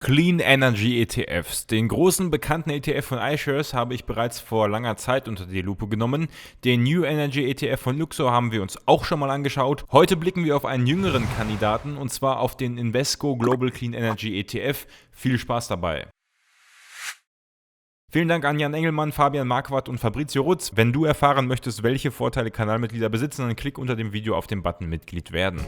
Clean Energy ETFs. Den großen bekannten ETF von iShares habe ich bereits vor langer Zeit unter die Lupe genommen. Den New Energy ETF von Luxor haben wir uns auch schon mal angeschaut. Heute blicken wir auf einen jüngeren Kandidaten und zwar auf den Invesco Global Clean Energy ETF. Viel Spaß dabei! Vielen Dank an Jan Engelmann, Fabian Marquardt und Fabrizio Rutz. Wenn du erfahren möchtest, welche Vorteile Kanalmitglieder besitzen, dann klick unter dem Video auf den Button Mitglied werden.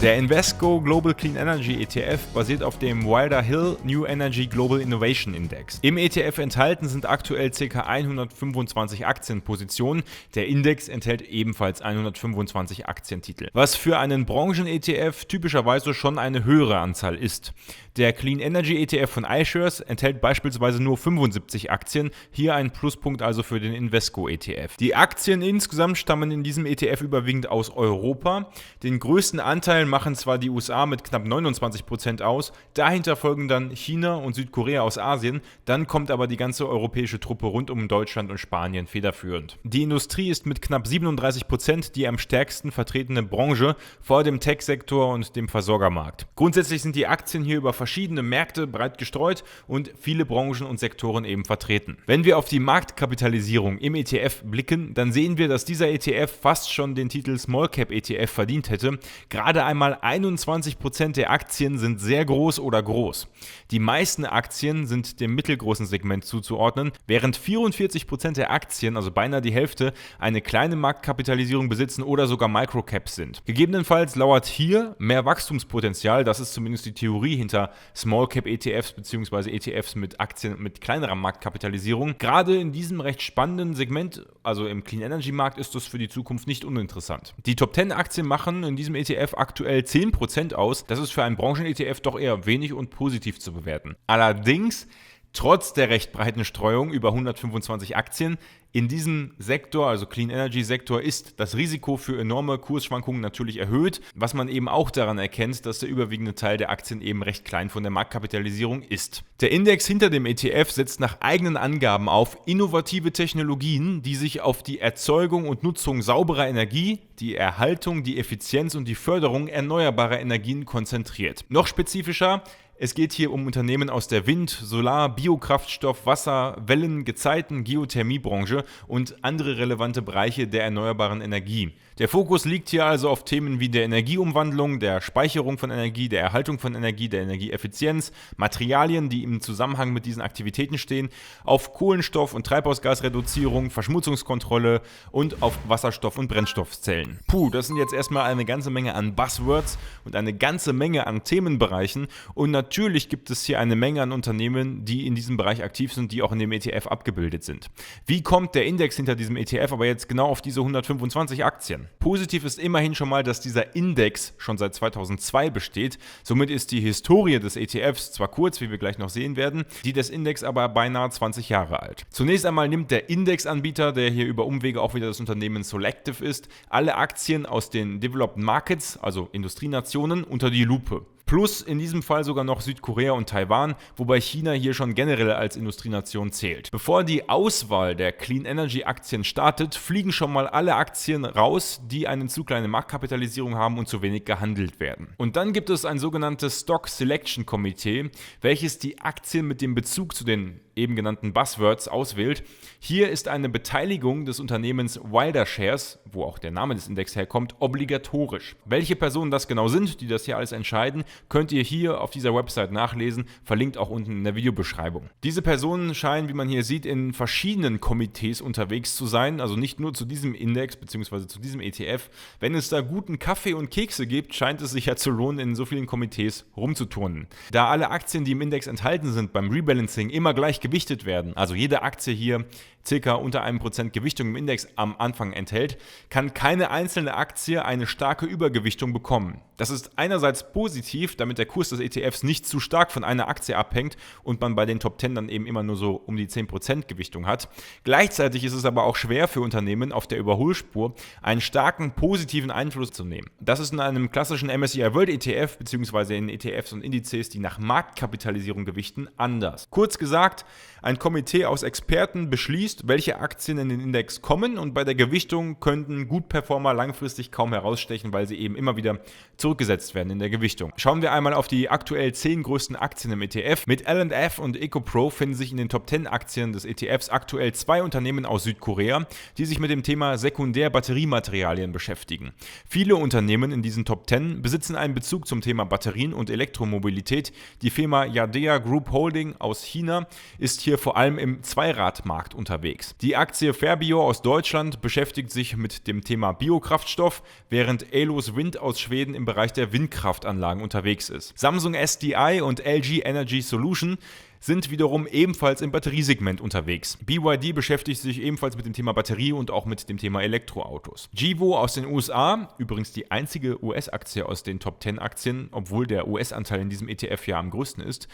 Der Invesco Global Clean Energy ETF basiert auf dem Wilder Hill New Energy Global Innovation Index. Im ETF enthalten sind aktuell ca. 125 Aktienpositionen. Der Index enthält ebenfalls 125 Aktientitel, was für einen Branchen-ETF typischerweise schon eine höhere Anzahl ist. Der Clean Energy ETF von iShares enthält beispielsweise nur 75 Aktien, hier ein Pluspunkt also für den Invesco ETF. Die Aktien insgesamt stammen in diesem ETF überwiegend aus Europa. Den größten Anteil machen zwar die USA mit knapp 29% aus, dahinter folgen dann China und Südkorea aus Asien, dann kommt aber die ganze europäische Truppe rund um Deutschland und Spanien federführend. Die Industrie ist mit knapp 37% die am stärksten vertretene Branche vor dem Tech-Sektor und dem Versorgermarkt. Grundsätzlich sind die Aktien hier über verschiedene Märkte breit gestreut und viele Branchen und Sektoren eben vertreten. Wenn wir auf die Marktkapitalisierung im ETF blicken, dann sehen wir, dass dieser ETF fast schon den Titel Small Cap ETF verdient hätte. Gerade einmal 21% der Aktien sind sehr groß oder groß. Die meisten Aktien sind dem mittelgroßen Segment zuzuordnen, während 44% der Aktien, also beinahe die Hälfte, eine kleine Marktkapitalisierung besitzen oder sogar Microcaps sind. Gegebenenfalls lauert hier mehr Wachstumspotenzial, das ist zumindest die Theorie hinter Small Cap ETFs bzw. ETFs mit Aktien mit kleinerer Marktkapitalisierung. Gerade in diesem recht spannenden Segment, also im Clean Energy Markt, ist das für die Zukunft nicht uninteressant. Die Top 10 Aktien machen in diesem ETF aktuell 10% aus. Das ist für einen Branchen-ETF doch eher wenig und positiv zu bewerten. Allerdings, trotz der recht breiten Streuung über 125 Aktien, in diesem Sektor, also Clean Energy Sektor, ist das Risiko für enorme Kursschwankungen natürlich erhöht, was man eben auch daran erkennt, dass der überwiegende Teil der Aktien eben recht klein von der Marktkapitalisierung ist. Der Index hinter dem ETF setzt nach eigenen Angaben auf innovative Technologien, die sich auf die Erzeugung und Nutzung sauberer Energie, die Erhaltung, die Effizienz und die Förderung erneuerbarer Energien konzentriert. Noch spezifischer: Es geht hier um Unternehmen aus der Wind-, Solar-, Biokraftstoff-, Wasser-, Wellen-, Gezeiten-, Geothermiebranche und andere relevante Bereiche der erneuerbaren Energie. Der Fokus liegt hier also auf Themen wie der Energieumwandlung, der Speicherung von Energie, der Erhaltung von Energie, der Energieeffizienz, Materialien, die im Zusammenhang mit diesen Aktivitäten stehen, auf Kohlenstoff- und Treibhausgasreduzierung, Verschmutzungskontrolle und auf Wasserstoff- und Brennstoffzellen. Das sind jetzt erstmal eine ganze Menge an Buzzwords und eine ganze Menge an Themenbereichen, und natürlich gibt es hier eine Menge an Unternehmen, die in diesem Bereich aktiv sind, die auch in dem ETF abgebildet sind. Wie kommt der Index hinter diesem ETF aber jetzt genau auf diese 125 Aktien? Positiv ist immerhin schon mal, dass dieser Index schon seit 2002 besteht. Somit ist die Historie des ETFs zwar kurz, wie wir gleich noch sehen werden, die des Index aber beinahe 20 Jahre alt. Zunächst einmal nimmt der Indexanbieter, der hier über Umwege auch wieder das Unternehmen Solactive ist, alle Aktien aus den Developed Markets, also Industrienationen, unter die Lupe. Plus in diesem Fall sogar noch Südkorea und Taiwan, wobei China hier schon generell als Industrienation zählt. Bevor die Auswahl der Clean Energy Aktien startet, fliegen schon mal alle Aktien raus, die eine zu kleine Marktkapitalisierung haben und zu wenig gehandelt werden. Und dann gibt es ein sogenanntes Stock Selection Committee, welches die Aktien mit dem Bezug zu den eben genannten Buzzwords auswählt. Hier ist eine Beteiligung des Unternehmens Wilder Shares, wo auch der Name des Index herkommt, obligatorisch. Welche Personen das genau sind, die das hier alles entscheiden, könnt ihr hier auf dieser Website nachlesen, verlinkt auch unten in der Videobeschreibung. Diese Personen scheinen, wie man hier sieht, in verschiedenen Komitees unterwegs zu sein, also nicht nur zu diesem Index bzw. zu diesem ETF. Wenn es da guten Kaffee und Kekse gibt, scheint es sich ja zu lohnen, in so vielen Komitees rumzuturnen. Da alle Aktien, die im Index enthalten sind, beim Rebalancing immer gleich gewichtet werden, also jede Aktie hier circa unter 1% Gewichtung im Index am Anfang enthält, kann keine einzelne Aktie eine starke Übergewichtung bekommen. Das ist einerseits positiv, damit der Kurs des ETFs nicht zu stark von einer Aktie abhängt und man bei den Top 10 dann eben immer nur so um die 10% Gewichtung hat. Gleichzeitig ist es aber auch schwer für Unternehmen auf der Überholspur einen starken positiven Einfluss zu nehmen. Das ist in einem klassischen MSCI World ETF bzw. in ETFs und Indizes, die nach Marktkapitalisierung gewichten, anders. Kurz gesagt, Ein Komitee aus Experten beschließt, welche Aktien in den Index kommen, und bei der Gewichtung könnten Gutperformer langfristig kaum herausstechen, weil sie eben immer wieder zurückgesetzt werden in der Gewichtung. Schauen wir einmal auf die aktuell 10 größten Aktien im ETF. Mit L&F und EcoPro finden sich in den Top 10 Aktien des ETFs aktuell 2 Unternehmen aus Südkorea, die sich mit dem Thema Sekundär-Batteriematerialien beschäftigen. Viele Unternehmen in diesen Top 10 besitzen einen Bezug zum Thema Batterien und Elektromobilität. Die Firma Yadea Group Holding aus China ist hier vor allem im Zweiradmarkt unterwegs. Die Aktie Fairbio aus Deutschland beschäftigt sich mit dem Thema Biokraftstoff, während Elos Wind aus Schweden im Bereich der Windkraftanlagen unterwegs ist. Samsung SDI und LG Energy Solution sind wiederum ebenfalls im Batteriesegment unterwegs. BYD beschäftigt sich ebenfalls mit dem Thema Batterie und auch mit dem Thema Elektroautos. Gevo aus den USA, übrigens die einzige US-Aktie aus den Top 10 Aktien, obwohl der US-Anteil in diesem ETF ja am größten ist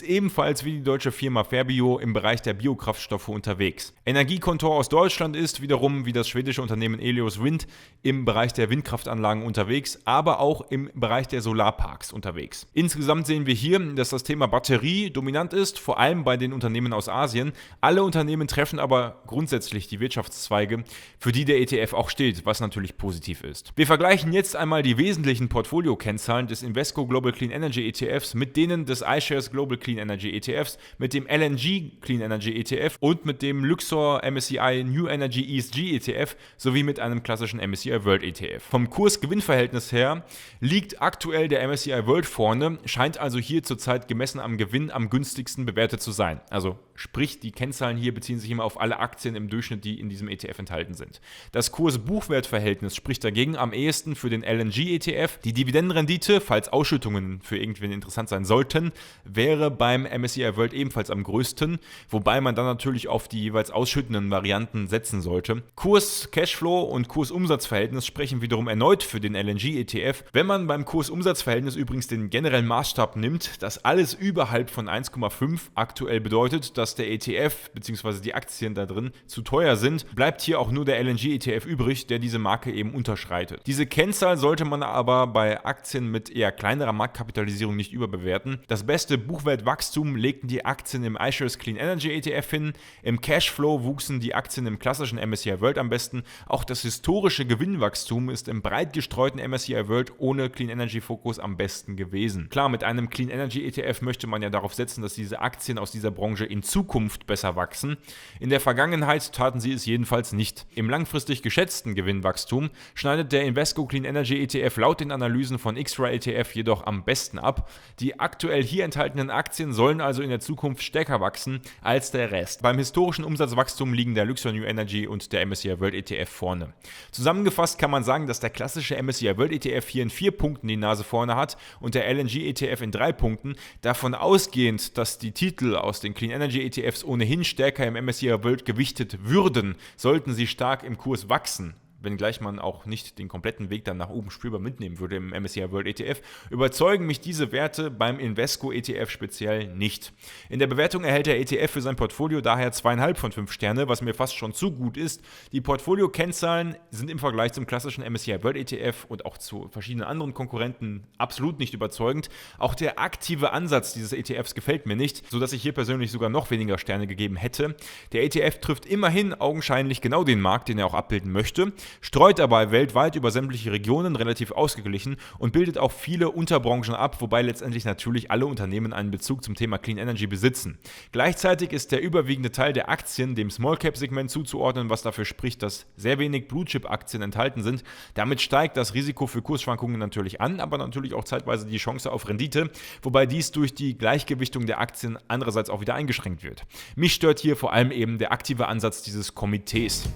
ebenfalls wie die deutsche Firma Fairbio im Bereich der Biokraftstoffe unterwegs. Energiekontor aus Deutschland ist wiederum wie das schwedische Unternehmen Elos Wind im Bereich der Windkraftanlagen unterwegs, aber auch im Bereich der Solarparks unterwegs. Insgesamt sehen wir hier, dass das Thema Batterie dominant ist, vor allem bei den Unternehmen aus Asien. Alle Unternehmen treffen aber grundsätzlich die Wirtschaftszweige, für die der ETF auch steht, was natürlich positiv ist. Wir vergleichen jetzt einmal die wesentlichen Portfolio-Kennzahlen des Invesco Global Clean Energy ETFs mit denen des iShares Global Clean Energy ETFs, mit dem LNG Clean Energy ETF und mit dem Luxor MSCI New Energy ESG ETF sowie mit einem klassischen MSCI World ETF. Vom Kurs-Gewinn-Verhältnis her liegt aktuell der MSCI World vorne, scheint also hier zurzeit gemessen am Gewinn am günstigsten bewertet zu sein. Also sprich, die Kennzahlen hier beziehen sich immer auf alle Aktien im Durchschnitt, die in diesem ETF enthalten sind. Das Kurs-Buchwert-Verhältnis spricht dagegen am ehesten für den LNG-ETF. Die Dividendenrendite, falls Ausschüttungen für irgendwen interessant sein sollten, wäre beim MSCI World ebenfalls am größten, wobei man dann natürlich auf die jeweils ausschüttenden Varianten setzen sollte. Kurs-Cashflow und Kurs-Umsatz-Verhältnis sprechen wiederum erneut für den LNG-ETF. Wenn man beim Kurs-Umsatz-Verhältnis übrigens den generellen Maßstab nimmt, dass alles überhalb von 1,5 aktuell bedeutet, dass der ETF bzw. die Aktien da drin zu teuer sind, bleibt hier auch nur der LNG-ETF übrig, der diese Marke eben unterschreitet. Diese Kennzahl sollte man aber bei Aktien mit eher kleinerer Marktkapitalisierung nicht überbewerten. Das beste Buchwertwachstum legten die Aktien im iShares Clean Energy ETF hin. Im Cashflow wuchsen die Aktien im klassischen MSCI World am besten. Auch das historische Gewinnwachstum ist im breit gestreuten MSCI World ohne Clean Energy Fokus am besten gewesen. Klar, mit einem Clean Energy ETF möchte man ja darauf setzen, dass diese Aktien aus dieser Branche in Zukunft besser wachsen. In der Vergangenheit taten sie es jedenfalls nicht. Im langfristig geschätzten Gewinnwachstum schneidet der Invesco Clean Energy ETF laut den Analysen von XRA ETF jedoch am besten ab. Die aktuell hier enthaltenen Aktien sollen also in der Zukunft stärker wachsen als der Rest. Beim historischen Umsatzwachstum liegen der Luxor New Energy und der MSCI World ETF vorne. Zusammengefasst kann man sagen, dass der klassische MSCI World ETF hier in 4 Punkten die Nase vorne hat und der LNG ETF in 3 Punkten. Davon ausgehend, dass die Titel aus den Clean Energy ETFs ohnehin stärker im MSCI World gewichtet würden, sollten sie stark im Kurs wachsen, wenngleich man auch nicht den kompletten Weg dann nach oben spürbar mitnehmen würde im MSCI World ETF, überzeugen mich diese Werte beim Invesco ETF speziell nicht. In der Bewertung erhält der ETF für sein Portfolio daher 2,5 von 5 Sterne, was mir fast schon zu gut ist. Die Portfolio-Kennzahlen sind im Vergleich zum klassischen MSCI World ETF und auch zu verschiedenen anderen Konkurrenten absolut nicht überzeugend. Auch der aktive Ansatz dieses ETFs gefällt mir nicht, sodass ich hier persönlich sogar noch weniger Sterne gegeben hätte. Der ETF trifft immerhin augenscheinlich genau den Markt, den er auch abbilden möchte, streut dabei weltweit über sämtliche Regionen relativ ausgeglichen und bildet auch viele Unterbranchen ab, wobei letztendlich natürlich alle Unternehmen einen Bezug zum Thema Clean Energy besitzen. Gleichzeitig ist der überwiegende Teil der Aktien dem Small Cap Segment zuzuordnen, was dafür spricht, dass sehr wenig Blue Chip Aktien enthalten sind. Damit steigt das Risiko für Kursschwankungen natürlich an, aber natürlich auch zeitweise die Chance auf Rendite, wobei dies durch die Gleichgewichtung der Aktien andererseits auch wieder eingeschränkt wird. Mich stört hier vor allem eben der aktive Ansatz dieses Komitees.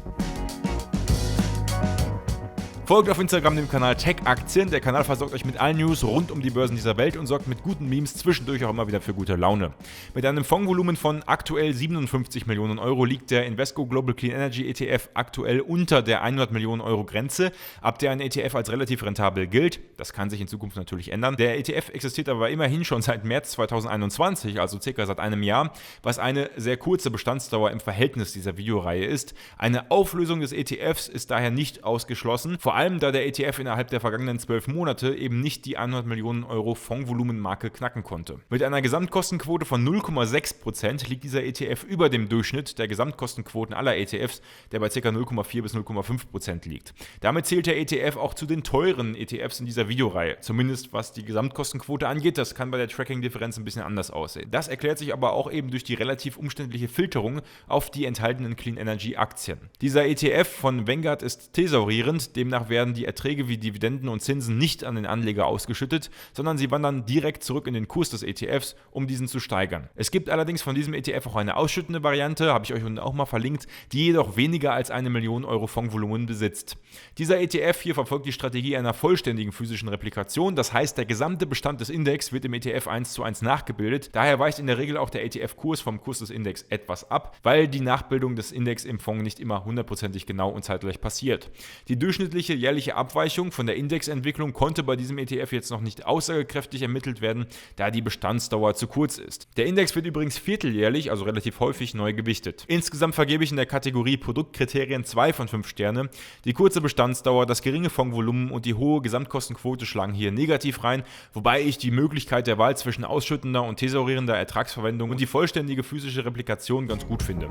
Folgt auf Instagram dem Kanal Tech Aktien. Der Kanal versorgt euch mit allen News rund um die Börsen dieser Welt und sorgt mit guten Memes zwischendurch auch immer wieder für gute Laune. Mit einem Fondsvolumen von aktuell 57 Millionen Euro liegt der Invesco Global Clean Energy ETF aktuell unter der 100 Millionen Euro Grenze, ab der ein ETF als relativ rentabel gilt. Das kann sich in Zukunft natürlich ändern. Der ETF existiert aber immerhin schon seit März 2021, also circa seit einem Jahr, was eine sehr kurze Bestandsdauer im Verhältnis dieser Videoreihe ist. Eine Auflösung des ETFs ist daher nicht ausgeschlossen. Vor Vor allem, da der ETF innerhalb der vergangenen 12 Monate eben nicht die 100 Millionen Euro Fondsvolumenmarke knacken konnte. Mit einer Gesamtkostenquote von 0,6% liegt dieser ETF über dem Durchschnitt der Gesamtkostenquoten aller ETFs, der bei ca. 0,4 bis 0,5% liegt. Damit zählt der ETF auch zu den teuren ETFs in dieser Videoreihe, zumindest was die Gesamtkostenquote angeht. Das kann bei der Tracking-Differenz ein bisschen anders aussehen. Das erklärt sich aber auch eben durch die relativ umständliche Filterung auf die enthaltenen Clean Energy Aktien. Dieser ETF von Vanguard ist thesaurierend, demnach werden die Erträge wie Dividenden und Zinsen nicht an den Anleger ausgeschüttet, sondern sie wandern direkt zurück in den Kurs des ETFs, um diesen zu steigern. Es gibt allerdings von diesem ETF auch eine ausschüttende Variante, habe ich euch unten auch mal verlinkt, die jedoch weniger als 1 Million Euro Fondsvolumen besitzt. Dieser ETF hier verfolgt die Strategie einer vollständigen physischen Replikation, das heißt, der gesamte Bestand des Index wird im ETF 1:1 nachgebildet. Daher weicht in der Regel auch der ETF-Kurs vom Kurs des Index etwas ab, weil die Nachbildung des Index im Fonds nicht immer hundertprozentig genau und zeitgleich passiert. Die durchschnittliche jährliche Abweichung von der Indexentwicklung konnte bei diesem ETF jetzt noch nicht aussagekräftig ermittelt werden, da die Bestandsdauer zu kurz ist. Der Index wird übrigens vierteljährlich, also relativ häufig, neu gewichtet. Insgesamt vergebe ich in der Kategorie Produktkriterien 2 von 5 Sterne. Die kurze Bestandsdauer, das geringe Fondsvolumen und die hohe Gesamtkostenquote schlagen hier negativ rein, wobei ich die Möglichkeit der Wahl zwischen ausschüttender und thesaurierender Ertragsverwendung und die vollständige physische Replikation ganz gut finde.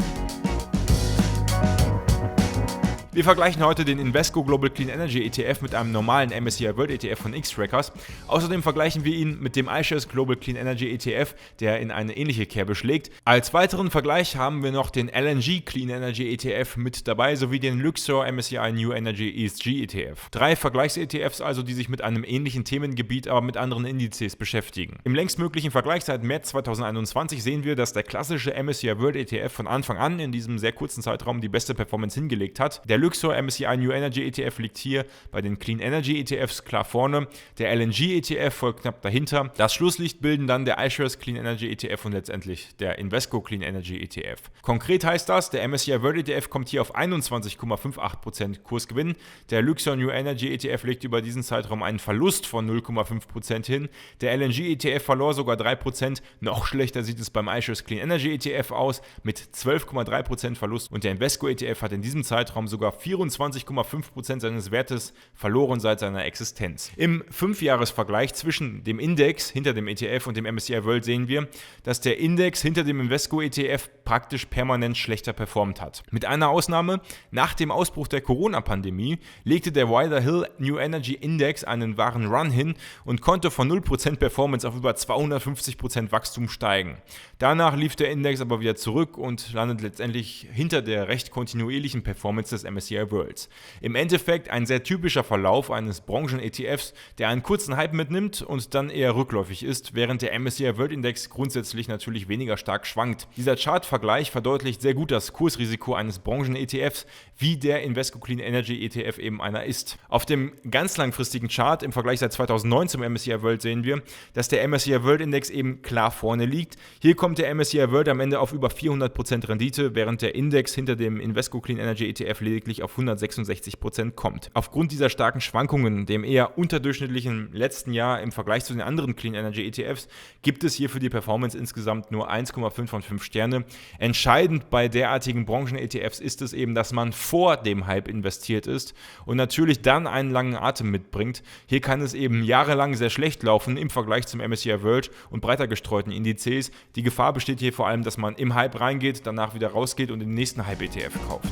Wir vergleichen heute den Invesco Global Clean Energy ETF mit einem normalen MSCI World ETF von Xtrackers. Außerdem vergleichen wir ihn mit dem iShares Global Clean Energy ETF, der in eine ähnliche Kerbe schlägt. Als weiteren Vergleich haben wir noch den LNG Clean Energy ETF mit dabei, sowie den Luxor MSCI New Energy ESG ETF. 3 Vergleichs-ETFs also, die sich mit einem ähnlichen Themengebiet, aber mit anderen Indizes beschäftigen. Im längstmöglichen Vergleich seit März 2021 sehen wir, dass der klassische MSCI World ETF von Anfang an in diesem sehr kurzen Zeitraum die beste Performance hingelegt hat. Der Luxor MSCI New Energy ETF liegt hier bei den Clean Energy ETFs klar vorne. Der LNG ETF folgt knapp dahinter. Das Schlusslicht bilden dann der iShares Clean Energy ETF und letztendlich der Invesco Clean Energy ETF. Konkret heißt das, der MSCI World ETF kommt hier auf 21,58% Kursgewinn. Der Luxor New Energy ETF legt über diesen Zeitraum einen Verlust von 0,5% hin. Der LNG ETF verlor sogar 3%. Noch schlechter sieht es beim iShares Clean Energy ETF aus mit 12,3% Verlust und der Invesco ETF hat in diesem Zeitraum sogar 24,5% seines Wertes verloren seit seiner Existenz. Im 5-Jahres-Vergleich zwischen dem Index hinter dem ETF und dem MSCI World sehen wir, dass der Index hinter dem Invesco ETF praktisch permanent schlechter performt hat. Mit einer Ausnahme: Nach dem Ausbruch der Corona-Pandemie legte der Wilder Hill New Energy Index einen wahren Run hin und konnte von 0% Performance auf über 250% Wachstum steigen. Danach lief der Index aber wieder zurück und landet letztendlich hinter der recht kontinuierlichen Performance des MSCI Worlds. Im Endeffekt ein sehr typischer Verlauf eines Branchen-ETFs, der einen kurzen Hype mitnimmt und dann eher rückläufig ist, während der MSCI World Index grundsätzlich natürlich weniger stark schwankt. Dieser Chartvergleich verdeutlicht sehr gut das Kursrisiko eines Branchen-ETFs, wie der Invesco Clean Energy ETF eben einer ist. Auf dem ganz langfristigen Chart im Vergleich seit 2009 zum MSCI World sehen wir, dass der MSCI World Index eben klar vorne liegt. Hier kommt der MSCI World am Ende auf über 400% Rendite, während der Index hinter dem Invesco Clean Energy ETF lediglich auf 166% kommt. Aufgrund dieser starken Schwankungen, dem eher unterdurchschnittlichen letzten Jahr im Vergleich zu den anderen Clean Energy ETFs, gibt es hier für die Performance insgesamt nur 1,5 von 5 Sterne. Entscheidend bei derartigen Branchen-ETFs ist es eben, dass man vor dem Hype investiert ist und natürlich dann einen langen Atem mitbringt. Hier kann es eben jahrelang sehr schlecht laufen im Vergleich zum MSCI World und breiter gestreuten Indizes. Die Gefahr besteht hier vor allem, dass man im Hype reingeht, danach wieder rausgeht und den nächsten Hype-ETF kauft.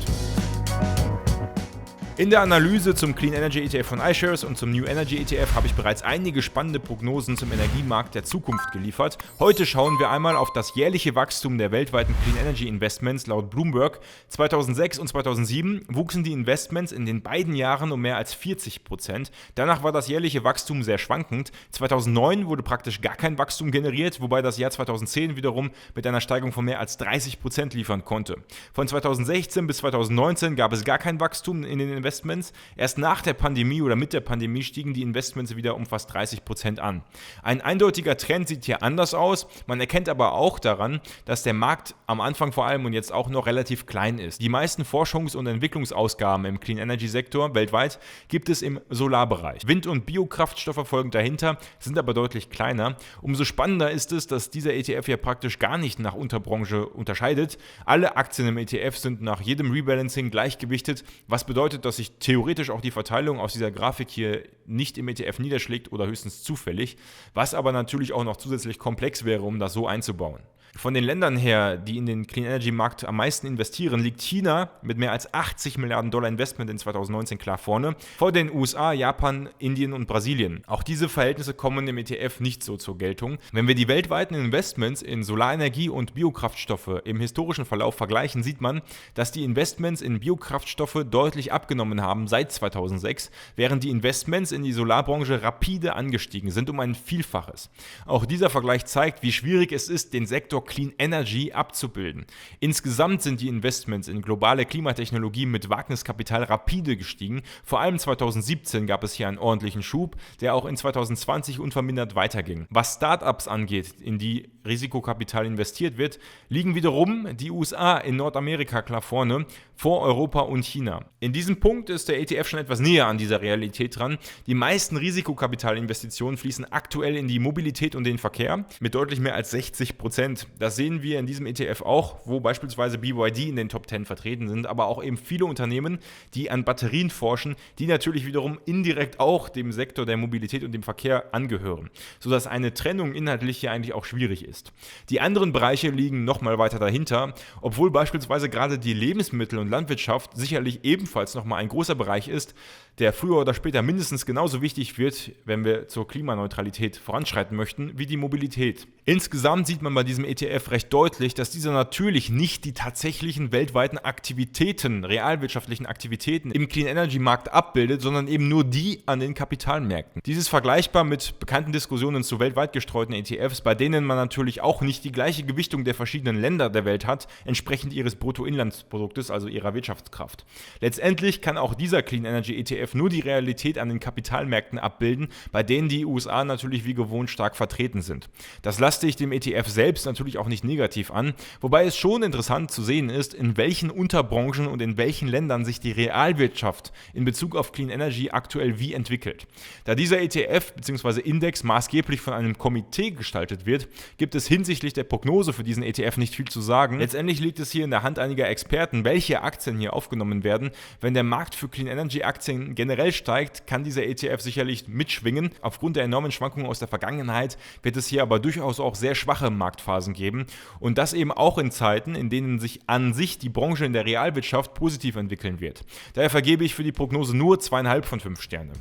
In der Analyse zum Clean Energy ETF von iShares und zum New Energy ETF habe ich bereits einige spannende Prognosen zum Energiemarkt der Zukunft geliefert. Heute schauen wir einmal auf das jährliche Wachstum der weltweiten Clean Energy Investments laut Bloomberg. 2006 und 2007 wuchsen die Investments in den beiden Jahren um mehr als 40%. Danach war das jährliche Wachstum sehr schwankend. 2009 wurde praktisch gar kein Wachstum generiert, wobei das Jahr 2010 wiederum mit einer Steigerung von mehr als 30% liefern konnte. Von 2016 bis 2019 gab es gar kein Wachstum in den Investments. Erst nach der Pandemie oder mit der Pandemie stiegen die Investments wieder um fast 30% an. Ein eindeutiger Trend sieht hier anders aus. Man erkennt aber auch daran, dass der Markt am Anfang vor allem und jetzt auch noch relativ klein ist. Die meisten Forschungs- und Entwicklungsausgaben im Clean Energy Sektor weltweit gibt es im Solarbereich. Wind- und Biokraftstoffe folgen dahinter, sind aber deutlich kleiner. Umso spannender ist es, dass dieser ETF ja praktisch gar nicht nach Unterbranche unterscheidet. Alle Aktien im ETF sind nach jedem Rebalancing gleichgewichtet, was bedeutet, dass dass sich theoretisch auch die Verteilung aus dieser Grafik hier nicht im ETF niederschlägt oder höchstens zufällig, was aber natürlich auch noch zusätzlich komplex wäre, um das so einzubauen. Von den Ländern her, die in den Clean Energy Markt am meisten investieren, liegt China mit mehr als 80 Milliarden Dollar Investment in 2019 klar vorne, vor den USA, Japan, Indien und Brasilien. Auch diese Verhältnisse kommen im ETF nicht so zur Geltung. Wenn wir die weltweiten Investments in Solarenergie und Biokraftstoffe im historischen Verlauf vergleichen, sieht man, dass die Investments in Biokraftstoffe deutlich abgenommen haben seit 2006, während die Investments in die Solarbranche rapide angestiegen sind um ein Vielfaches. Auch dieser Vergleich zeigt, wie schwierig es ist, den Sektor Clean Energy abzubilden. Insgesamt sind die Investments in globale Klimatechnologie mit Wagniskapital rapide gestiegen. Vor allem 2017 gab es hier einen ordentlichen Schub, der auch in 2020 unvermindert weiterging. Was Startups angeht, in die Risikokapital investiert wird, liegen wiederum die USA in Nordamerika klar vorne, vor Europa und China. In diesem Punkt ist der ETF schon etwas näher an dieser Realität dran. Die meisten Risikokapitalinvestitionen fließen aktuell in die Mobilität und den Verkehr mit deutlich mehr als 60%. Das sehen wir in diesem ETF auch, wo beispielsweise BYD in den Top 10 vertreten sind, aber auch eben viele Unternehmen, die an Batterien forschen, die natürlich wiederum indirekt auch dem Sektor der Mobilität und dem Verkehr angehören, sodass eine Trennung inhaltlich hier eigentlich auch schwierig ist. Die anderen Bereiche liegen nochmal weiter dahinter, obwohl beispielsweise gerade die Lebensmittel- und Landwirtschaft sicherlich ebenfalls nochmal ein großer Bereich ist, der früher oder später mindestens genauso wichtig wird, wenn wir zur Klimaneutralität voranschreiten möchten, wie die Mobilität. Insgesamt sieht man bei diesem ETF recht deutlich, dass dieser natürlich nicht die tatsächlichen weltweiten Aktivitäten, realwirtschaftlichen Aktivitäten im Clean Energy Markt abbildet, sondern eben nur die an den Kapitalmärkten. Dies ist vergleichbar mit bekannten Diskussionen zu weltweit gestreuten ETFs, bei denen man natürlich auch nicht die gleiche Gewichtung der verschiedenen Länder der Welt hat, entsprechend ihres Bruttoinlandsproduktes, also ihrer Wirtschaftskraft. Letztendlich kann auch dieser Clean Energy ETF nur die Realität an den Kapitalmärkten abbilden, bei denen die USA natürlich wie gewohnt stark vertreten sind. Das laste ich dem ETF selbst natürlich auch nicht negativ an, wobei es schon interessant zu sehen ist, in welchen Unterbranchen und in welchen Ländern sich die Realwirtschaft in Bezug auf Clean Energy aktuell wie entwickelt. Da dieser ETF bzw. Index maßgeblich von einem Komitee gestaltet wird, gibt es hinsichtlich der Prognose für diesen ETF nicht viel zu sagen. Letztendlich liegt es hier in der Hand einiger Experten, welche Aktien hier aufgenommen werden. Wenn der Markt für Clean Energy Aktien generell steigt, kann dieser ETF sicherlich mitschwingen. Aufgrund der enormen Schwankungen aus der Vergangenheit wird es hier aber durchaus auch sehr schwache Marktphasen geben und das eben auch in Zeiten, in denen sich an sich die Branche in der Realwirtschaft positiv entwickeln wird. Daher vergebe ich für die Prognose nur 2,5 von 5 Sterne.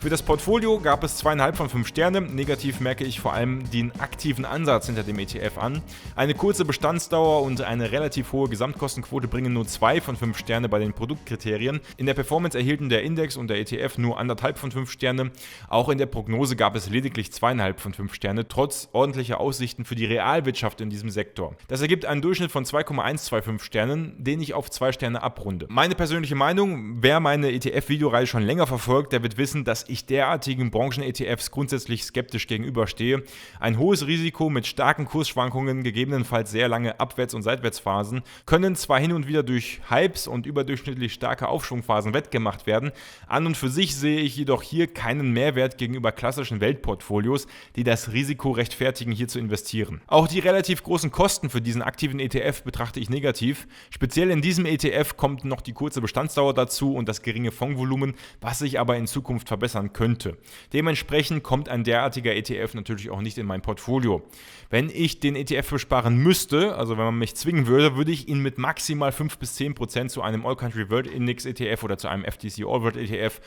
Für das Portfolio gab es 2,5 von 5 Sterne. Negativ merke ich vor allem den aktiven Ansatz hinter dem ETF an. Eine kurze Bestandsdauer und eine relativ hohe Gesamtkostenquote bringen nur 2 von 5 Sterne bei den Produktkriterien. In der Performance erhielten der Index und der ETF nur 1,5 von 5 Sterne. Auch in der Prognose gab es lediglich 2,5 von 5 Sterne, trotz ordentlicher Aussichten für die Realwirtschaft in diesem Sektor. Das ergibt einen Durchschnitt von 2,125 Sternen, den ich auf 2 Sterne abrunde. Meine persönliche Meinung, wer meine ETF-Videoreihe schon länger verfolgt, der wird wissen, dass ich derartigen Branchen-ETFs grundsätzlich skeptisch gegenüberstehe. Ein hohes Risiko mit starken Kursschwankungen, gegebenenfalls sehr lange Abwärts- und Seitwärtsphasen, können zwar hin und wieder durch Hypes und überdurchschnittlich starke Aufschwungphasen wettgemacht werden. An und für sich sehe ich jedoch hier keinen Mehrwert gegenüber klassischen Weltportfolios, die das Risiko rechtfertigen, hier zu investieren. Auch die relativ großen Kosten für diesen aktiven ETF betrachte ich negativ. Speziell in diesem ETF kommt noch die kurze Bestandsdauer dazu und das geringe Fondsvolumen, was sich aber in Zukunft verbessern könnte. Dementsprechend kommt ein derartiger ETF natürlich auch nicht in mein Portfolio. Wenn ich den ETF besparen müsste, also wenn man mich zwingen würde, würde ich ihn mit maximal 5-10% zu einem All Country World Index ETF oder zu einem FTSE All World ETF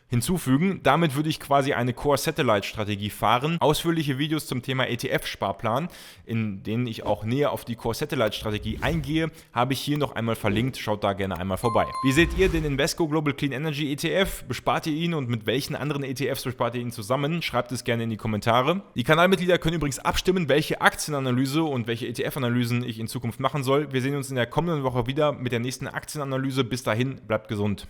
hinzufügen. Damit würde ich quasi eine Core-Satellite-Strategie fahren. Ausführliche Videos zum Thema ETF-Sparplan, in denen ich auch näher auf die Core-Satellite-Strategie eingehe, habe ich hier noch einmal verlinkt. Schaut da gerne einmal vorbei. Wie seht ihr den Invesco Global Clean Energy ETF? Bespart ihr ihn und mit welchen anderen ETFs bespart ihr ihn zusammen? Schreibt es gerne in die Kommentare. Die Kanalmitglieder können übrigens abstimmen, welche Aktienanalyse und welche ETF-Analysen ich in Zukunft machen soll. Wir sehen uns in der kommenden Woche wieder mit der nächsten Aktienanalyse. Bis dahin, bleibt gesund.